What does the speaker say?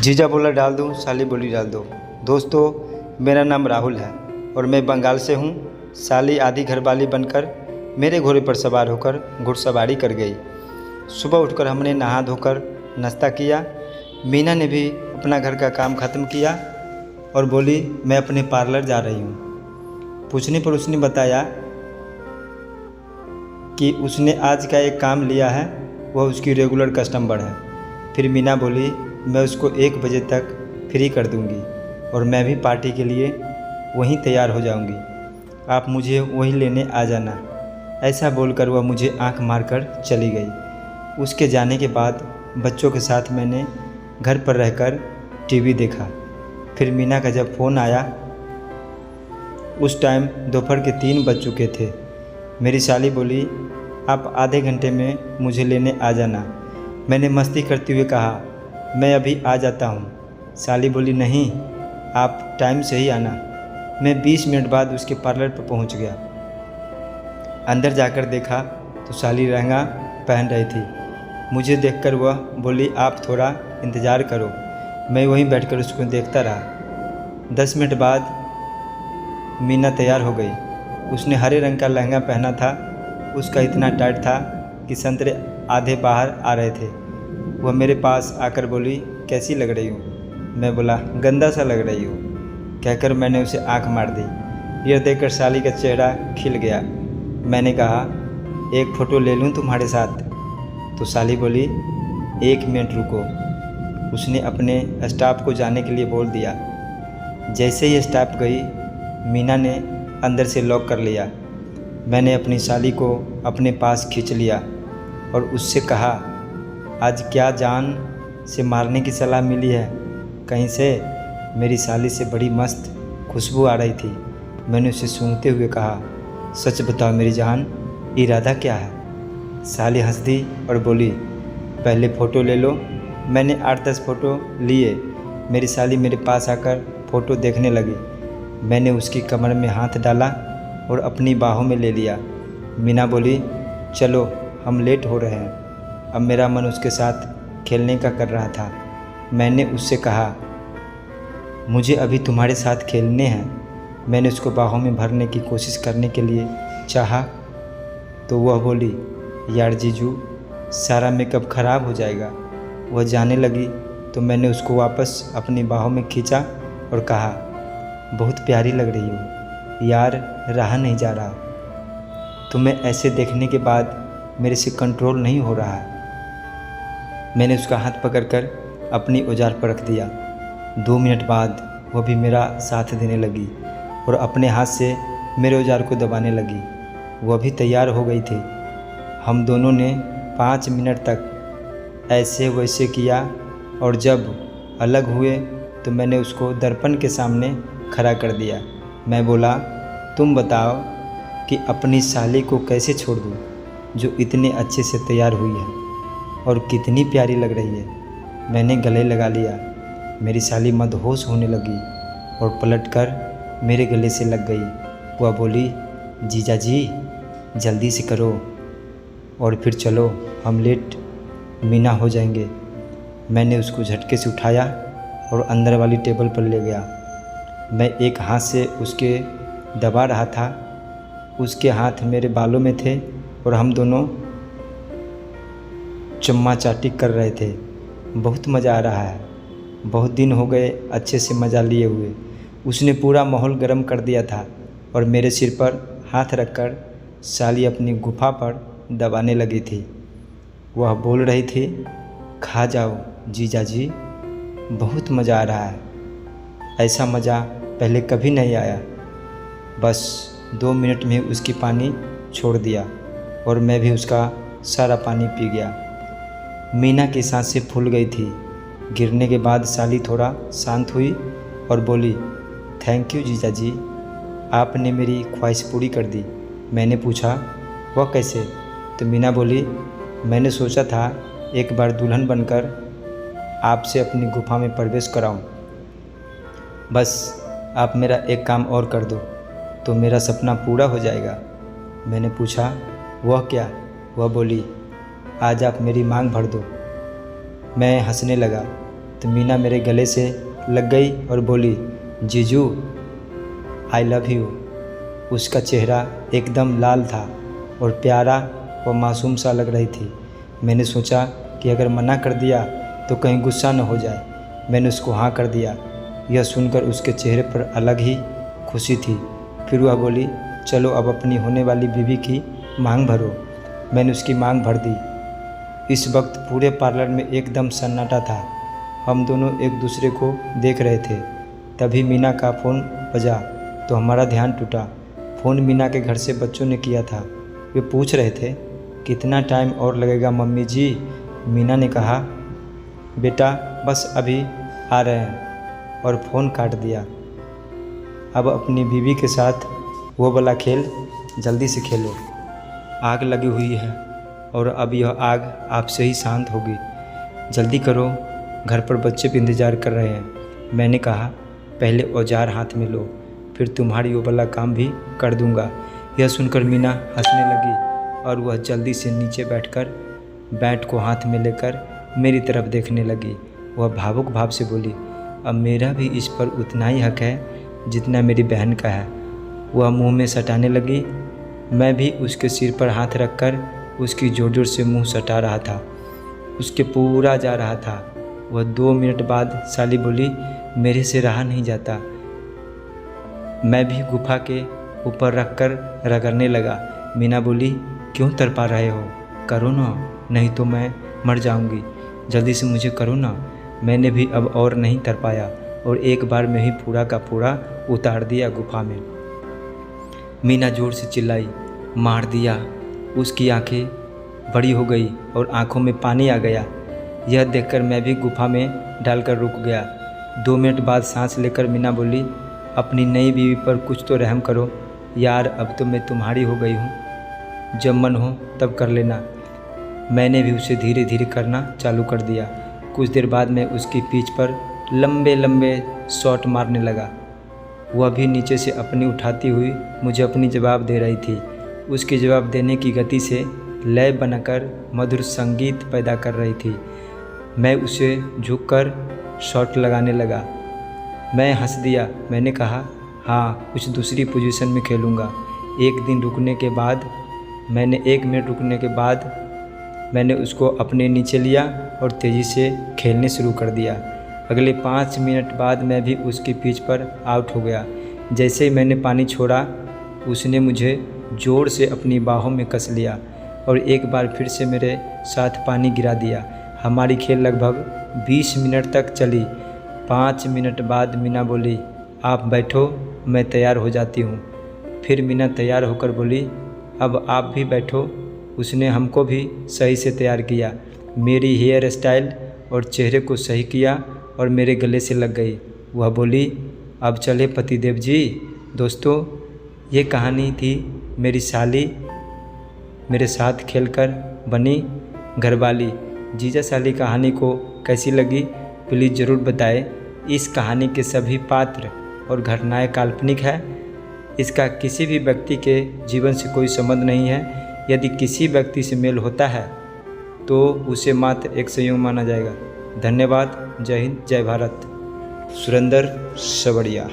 जीजा बोला डाल दूँ, साली बोली डाल दो। दोस्तों, मेरा नाम राहुल है और मैं बंगाल से हूँ। साली आधी घरवाली बनकर मेरे घोड़े पर सवार होकर घुड़सवारी कर गई। सुबह उठकर हमने नहा धोकर नाश्ता किया। मीना ने भी अपना घर का काम ख़त्म किया और बोली मैं अपने पार्लर जा रही हूँ। पूछने पर उसने बताया कि उसने आज का एक काम लिया है, वह उसकी रेगुलर कस्टमर है। फिर मीना बोली मैं उसको 1 बजे तक फ्री कर दूंगी और मैं भी पार्टी के लिए वहीं तैयार हो जाऊंगी। आप मुझे वहीं लेने आ जाना। ऐसा बोलकर वह मुझे आंख मारकर चली गई। उसके जाने के बाद बच्चों के साथ मैंने घर पर रहकर टीवी देखा। फिर मीना का जब फ़ोन आया, उस टाइम दोपहर के 3 बज चुके थे। मेरी साली बोली आप आधे घंटे में मुझे लेने आ जाना। मैंने मस्ती करते हुए कहा मैं अभी आ जाता हूँ। साली बोली नहीं, आप टाइम से ही आना। मैं 20 मिनट बाद उसके पार्लर पर पहुँच गया। अंदर जाकर देखा तो साली लहंगा पहन रही थी। मुझे देखकर वह बोली आप थोड़ा इंतज़ार करो। मैं वहीं बैठकर उसको देखता रहा। 10 मिनट बाद मीना तैयार हो गई। उसने हरे रंग का लहंगा पहना था। उसका इतना टाइट था कि संतरे आधे बाहर आ रहे थे। वह मेरे पास आकर बोली कैसी लग रही हूँ। मैं बोला गंदा सा लग रही हूँ। कहकर मैंने उसे आंख मार दी। यह देखकर साली का चेहरा खिल गया। मैंने कहा एक फ़ोटो ले लूँ तुम्हारे साथ। तो साली बोली 1 मिनट रुको। उसने अपने स्टाफ को जाने के लिए बोल दिया। जैसे ही स्टाफ गई, मीना ने अंदर से लॉक कर लिया। मैंने अपनी साली को अपने पास खींच लिया और उससे कहा आज क्या जान से मारने की सलाह मिली है कहीं से। मेरी साली से बड़ी मस्त खुशबू आ रही थी। मैंने उसे सूंघते हुए कहा सच बताओ मेरी जान, इरादा क्या है। साली हंस दी और बोली पहले फ़ोटो ले लो। मैंने 8-10 फ़ोटो लिए। मेरी साली मेरे पास आकर फ़ोटो देखने लगी। मैंने उसकी कमर में हाथ डाला और अपनी बाहों में ले लिया। मीना बोली चलो हम लेट हो रहे हैं। अब मेरा मन उसके साथ खेलने का कर रहा था। मैंने उससे कहा मुझे अभी तुम्हारे साथ खेलने हैं। मैंने उसको बाहों में भरने की कोशिश करने के लिए चाहा तो वह बोली यार जीजू, सारा मेकअप ख़राब हो जाएगा। वह जाने लगी तो मैंने उसको वापस अपनी बाहों में खींचा और कहा बहुत प्यारी लग रही हो यार, रहा नहीं जा रहा। तुम्हें ऐसे देखने के बाद मेरे से कंट्रोल नहीं हो रहा है। मैंने उसका हाथ पकड़कर अपनी औजार पर रख दिया। 2 मिनट बाद वह भी मेरा साथ देने लगी और अपने हाथ से मेरे औजार को दबाने लगी। वह भी तैयार हो गई थी। हम दोनों ने 5 मिनट तक ऐसे वैसे किया और जब अलग हुए तो मैंने उसको दर्पण के सामने खड़ा कर दिया। मैं बोला तुम बताओ कि अपनी साली को कैसे छोड़ दूँ जो इतने अच्छे से तैयार हुई है और कितनी प्यारी लग रही है। मैंने गले लगा लिया। मेरी साली मदहोश होने लगी और पलटकर मेरे गले से लग गई। वह बोली जीजा जी जल्दी से करो और फिर चलो, हम लेट मीना हो जाएंगे। मैंने उसको झटके से उठाया और अंदर वाली टेबल पर ले गया। मैं एक हाथ से उसके दबा रहा था, उसके हाथ मेरे बालों में थे और हम दोनों चम्मा चाटी कर रहे थे। बहुत मज़ा आ रहा है। बहुत दिन हो गए अच्छे से मज़ा लिए हुए। उसने पूरा माहौल गर्म कर दिया था और मेरे सिर पर हाथ रखकर साली अपनी गुफा पर दबाने लगी थी। वह बोल रही थी खा जाओ जीजा जी, बहुत मज़ा आ रहा है। ऐसा मज़ा पहले कभी नहीं आया। बस 2 मिनट में उसकी पानी छोड़ दिया और मैं भी उसका सारा पानी पी गया। मीना की सांसें फूल गई थी। गिरने के बाद साली थोड़ा शांत हुई और बोली थैंक यू जीजा जी, आपने मेरी ख्वाहिश पूरी कर दी। मैंने पूछा वह कैसे। तो मीना बोली मैंने सोचा था एक बार दुल्हन बनकर आपसे अपनी गुफा में प्रवेश कराऊं। बस आप मेरा एक काम और कर दो तो मेरा सपना पूरा हो जाएगा। मैंने पूछा वह क्या। वह बोली आज आप मेरी मांग भर दो। मैं हंसने लगा। तो मीना मेरे गले से लग गई और बोली, जीजू आई लव यू। उसका चेहरा एकदम लाल था और प्यारा व मासूम सा लग रही थी। मैंने सोचा कि अगर मना कर दिया तो कहीं गुस्सा न हो जाए। मैंने उसको हाँ कर दिया। यह सुनकर उसके चेहरे पर अलग ही खुशी थी। फिर वह बोली, चलो अब अपनी होने वाली बीवी की मांग भरो। मैंने उसकी मांग भर दी। इस वक्त पूरे पार्लर में एकदम सन्नाटा था। हम दोनों एक दूसरे को देख रहे थे। तभी मीना का फ़ोन बजा तो हमारा ध्यान टूटा। फ़ोन मीना के घर से बच्चों ने किया था। वे पूछ रहे थे, कितना टाइम और लगेगा मम्मी जी। मीना ने कहा, बेटा बस अभी आ रहे हैं, और फ़ोन काट दिया। अब अपनी बीवी के साथ वो वाला खेल जल्दी से खेलो। आग लगी हुई है और अब यह आग आपसे ही शांत होगी। जल्दी करो, घर पर बच्चे भी इंतज़ार कर रहे हैं। मैंने कहा, पहले औजार हाथ में लो, फिर तुम्हारी वो वाला काम भी कर दूंगा। यह सुनकर मीना हंसने लगी और वह जल्दी से नीचे बैठकर बैट को हाथ में लेकर मेरी तरफ देखने लगी। वह भावुक भाव से बोली, अब मेरा भी इस पर उतना ही हक है जितना मेरी बहन का है। वह मुंह में सटाने लगी। मैं भी उसके सिर पर हाथ रखकर उसकी जोर जोर से मुंह सटा रहा था। उसके पूरा जा रहा था। वह 2 मिनट बाद साली बोली, मेरे से रहा नहीं जाता। मैं भी गुफा के ऊपर रखकर रगड़ने लगा। मीना बोली, क्यों तड़पा रहे हो, करो ना, नहीं तो मैं मर जाऊंगी। जल्दी से मुझे करो ना। मैंने भी अब और नहीं तड़पाया और एक बार में ही पूरा का पूरा उतार दिया गुफा में। मीना जोर से चिल्लाई, मार दिया। उसकी आंखें बड़ी हो गई और आंखों में पानी आ गया। यह देखकर मैं भी गुफा में डालकर रुक गया। 2 मिनट बाद सांस लेकर मीना बोली, अपनी नई बीवी पर कुछ तो रहम करो यार, अब तो मैं तुम्हारी हो गई हूँ, जब मन हो तब कर लेना। मैंने भी उसे धीरे धीरे करना चालू कर दिया। कुछ देर बाद मैं उसकी पीठ पर लंबे लंबे शॉट मारने लगा। वह भी नीचे से अपनी उठाती हुई मुझे अपनी जवाब दे रही थी। उसके जवाब देने की गति से लय बनाकर मधुर संगीत पैदा कर रही थी। मैं उसे झुककर शॉट लगाने लगा। मैं हंस दिया। मैंने कहा, हाँ कुछ दूसरी पोजीशन में खेलूँगा। 1 मिनट रुकने के बाद मैंने उसको अपने नीचे लिया और तेज़ी से खेलने शुरू कर दिया। अगले 5 मिनट बाद मैं भी उसकी पिच पर आउट हो गया। जैसे ही मैंने पानी छोड़ा, उसने मुझे ज़ोर से अपनी बाहों में कस लिया और एक बार फिर से मेरे साथ पानी गिरा दिया। हमारी खेल लगभग 20 मिनट तक चली। 5 मिनट बाद मीना बोली, आप बैठो, मैं तैयार हो जाती हूँ। फिर मीना तैयार होकर बोली, अब आप भी बैठो। उसने हमको भी सही से तैयार किया, मेरी हेयर स्टाइल और चेहरे को सही किया और मेरे गले से लग गई। वह बोली, अब चले पतिदेव जी। दोस्तों, ये कहानी थी मेरी साली मेरे साथ खेलकर बनी घरवाली। जीजा साली कहानी को कैसी लगी प्लीज़ ज़रूर बताएं। इस कहानी के सभी पात्र और घटनाएं काल्पनिक है। इसका किसी भी व्यक्ति के जीवन से कोई संबंध नहीं है। यदि किसी व्यक्ति से मेल होता है तो उसे मात्र एक संयोग माना जाएगा। धन्यवाद। जय हिंद, जय भारत। सुरेंद्र सवड़िया।